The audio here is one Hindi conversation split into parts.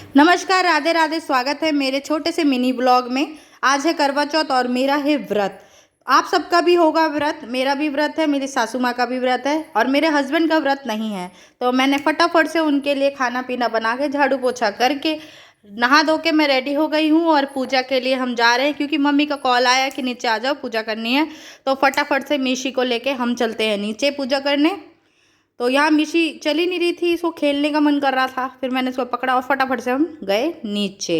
नमस्कार, राधे राधे। स्वागत है मेरे छोटे से मिनी ब्लॉग में। आज है करवा चौथ और मेरा है व्रत। आप सबका भी होगा व्रत, मेरा भी व्रत है, मेरी सासू माँ का भी व्रत है और मेरे हस्बैंड का व्रत नहीं है। तो मैंने फटाफट से उनके लिए खाना पीना बना के झाड़ू पोछा करके नहा धो के मैं रेडी हो गई हूँ और पूजा के लिए हम जा रहे हैं, क्योंकि मम्मी का कॉल आया कि नीचे आ जाओ पूजा करनी है। तो फटाफट से मीशी को लेके हम चलते हैं नीचे पूजा करने। तो यहाँ मिशी चली नहीं रही थी, इसको खेलने का मन कर रहा था, फिर मैंने इसको पकड़ा और फटाफट से हम गए नीचे।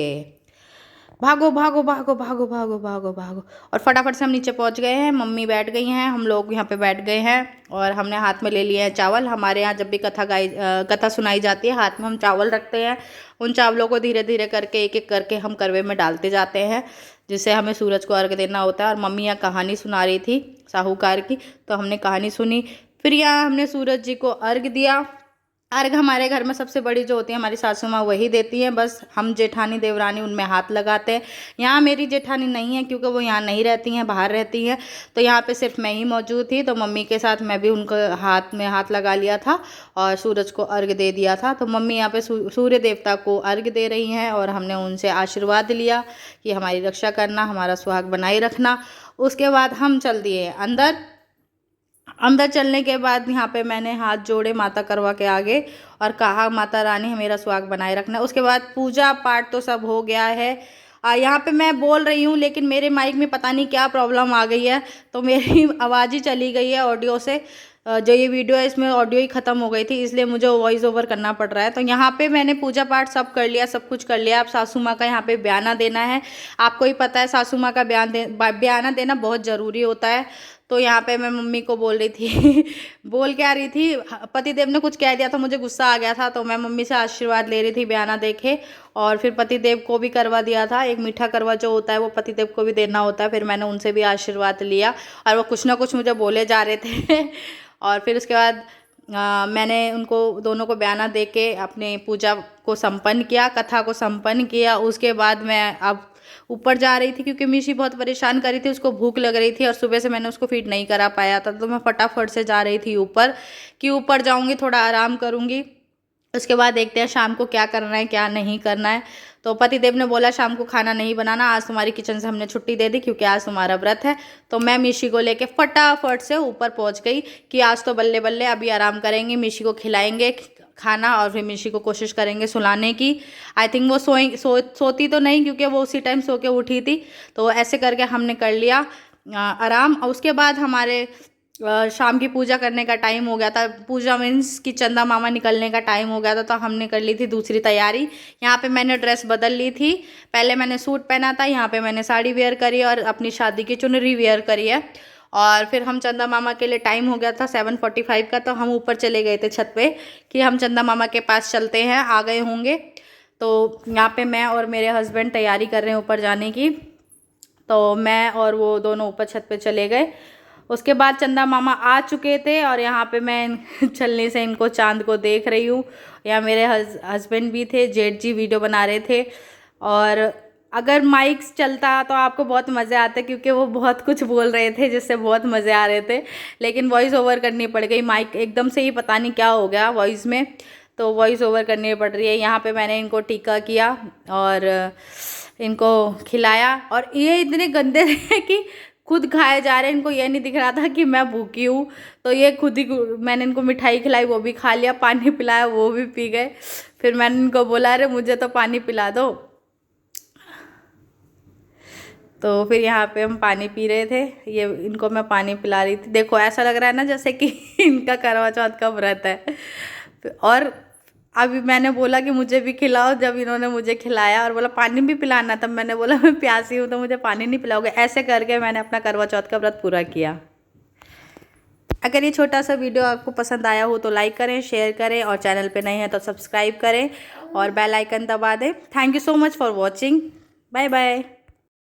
भागो भागो भागो भागो भागो भागो भागो। और फटाफट से हम नीचे पहुँच गए हैं। मम्मी बैठ गई हैं, हम लोग यहाँ पे बैठ गए हैं और हमने हाथ में ले लिए हैं चावल। हमारे यहाँ जब भी कथा सुनाई जाती है, हाथ में हम चावल रखते हैं। उन चावलों को धीरे धीरे करके एक एक करके हम करवे में डालते जाते हैं, जिससे हमें सूरज को अर्घ देना होता है। और मम्मी यहाँ कहानी सुना रही थी साहूकार की, तो हमने कहानी सुनी। फिर यहाँ हमने सूरज जी को अर्घ दिया। अर्घ हमारे घर में सबसे बड़ी जो होती है हमारी सासू माँ वही देती हैं, बस हम जेठानी देवरानी उनमें हाथ लगाते हैं। यहाँ मेरी जेठानी नहीं है, क्योंकि वो यहाँ नहीं रहती हैं, बाहर रहती हैं। तो यहाँ पे सिर्फ मैं ही मौजूद थी, तो मम्मी के साथ मैं भी उनको हाथ में हाथ लगा लिया था और सूरज को अर्घ दे दिया था। तो मम्मी यहाँ पे सूर्य देवता को अर्घ दे रही हैं और हमने उनसे आशीर्वाद लिया कि हमारी रक्षा करना, हमारा सुहाग बनाए रखना। उसके बाद हम चल दिए अंदर चलने के बाद यहाँ पे मैंने हाथ जोड़े माता करवा के आगे और कहा, माता रानी मेरा सुहाग बनाए रखना। उसके बाद पूजा पाठ तो सब हो गया है। यहाँ पे मैं बोल रही हूँ, लेकिन मेरे माइक में पता नहीं क्या प्रॉब्लम आ गई है, तो मेरी आवाज़ ही चली गई है ऑडियो से। जो ये वीडियो है इसमें ऑडियो ही ख़त्म हो गई थी, इसलिए मुझे वॉइस ओवर करना पड़ रहा है। तो यहाँ पे मैंने पूजा पाठ सब कर लिया, सब कुछ कर लिया। अब सासू माँ का यहाँ पे बयाना देना है। आपको ही पता है सासू माँ का बयाना देना बहुत ज़रूरी होता है। तो यहाँ पे मैं मम्मी को बोल रही थी बोल क्या रही थी, पतिदेव ने कुछ कह दिया था, मुझे गुस्सा आ गया था, तो मैं मम्मी से आशीर्वाद ले रही थी बयाना देके। और फिर पतिदेव को भी करवा दिया था। एक मीठा करवा जो होता है वो पतिदेव को भी देना होता है। फिर मैंने उनसे भी आशीर्वाद लिया और वो कुछ ना कुछ मुझे बोले जा रहे थे और फिर उसके बाद मैंने उनको दोनों को बयाना दे के अपने पूजा को संपन्न किया, कथा को संपन्न किया। उसके बाद मैं अब ऊपर जा रही थी, क्योंकि मिशी बहुत परेशान कर रही थी, उसको भूख लग रही थी और सुबह से मैंने उसको फीड नहीं करा पाया था। तो मैं फटाफट से जा रही थी ऊपर, कि ऊपर जाऊंगी थोड़ा आराम करूंगी, उसके बाद देखते हैं शाम को क्या करना है क्या नहीं करना है। तो पतिदेव ने बोला शाम को खाना नहीं बनाना, आज तुम्हारी किचन से हमने छुट्टी दे दी, क्योंकि आज तुम्हारा व्रत है। तो मैं मिशी को लेके फटाफट से ऊपर पहुंच गई कि आज तो बल्ले बल्ले अभी आराम करेंगे, मिशी को खिलाएंगे खाना और फिर मिशी को कोशिश करेंगे सुलाने की। आई थिंक वो सोती तो नहीं, क्योंकि वो उसी टाइम सो के उठी थी। तो ऐसे करके हमने कर लिया आराम। और उसके बाद हमारे शाम की पूजा करने का टाइम हो गया था। पूजा मीन्स कि चंदा मामा निकलने का टाइम हो गया था, तो हमने कर ली थी दूसरी तैयारी। यहाँ पे मैंने ड्रेस बदल ली थी, पहले मैंने सूट पहना था, यहाँ पे मैंने साड़ी वेयर करी और अपनी शादी की चुनरी वेयर करी है। और फिर हम चंदा मामा के लिए टाइम हो गया था 7:45 का, तो हम ऊपर चले गए थे छत पे कि हम चंदा मामा के पास चलते हैं, आ गए होंगे। तो यहाँ पे मैं और मेरे हस्बैंड तैयारी कर रहे हैं ऊपर जाने की। तो मैं और वो दोनों ऊपर छत पे चले गए। उसके बाद चंदा मामा आ चुके थे और यहाँ पे मैं चलने से इनको चांद को देख रही हूँ। यहाँ मेरे हस्बैंड भी थे, जेठ जी वीडियो बना रहे थे। और अगर माइक्स चलता तो आपको बहुत मज़े आते, क्योंकि वो बहुत कुछ बोल रहे थे जिससे बहुत मज़े आ रहे थे, लेकिन वॉइस ओवर करनी पड़ गई। माइक एकदम से ही पता नहीं क्या हो गया वॉइस में, तो वॉइस ओवर करनी पड़ रही है। यहाँ पे मैंने इनको टीका किया और इनको खिलाया। और ये इतने गंदे थे कि खुद खाए जा रहे हैं, इनको ये नहीं दिख रहा था कि मैं भूखी हूँ। तो ये खुद ही, मैंने इनको मिठाई खिलाई वो भी खा लिया, पानी पिलाया वो भी पी गए। फिर मैंने इनको बोला, अरे मुझे तो पानी पिला दो। तो फिर यहाँ पे हम पानी पी रहे थे, ये इनको मैं पानी पिला रही थी। देखो ऐसा लग रहा है ना जैसे कि इनका करवा चौथ का व्रत है। और अभी मैंने बोला कि मुझे भी खिलाओ, जब इन्होंने मुझे खिलाया और बोला पानी भी पिलाना, तब मैंने बोला मैं प्यासी हूँ तो मुझे पानी नहीं पिलाओगे। ऐसे करके मैंने अपना करवा चौथ का व्रत पूरा किया। अगर ये छोटा सा वीडियो आपको पसंद आया हो तो लाइक करें, शेयर करें और चैनल पे नए हैं तो सब्सक्राइब करें और बेल आइकन दबा दें। Thank you so much for watching. Bye bye.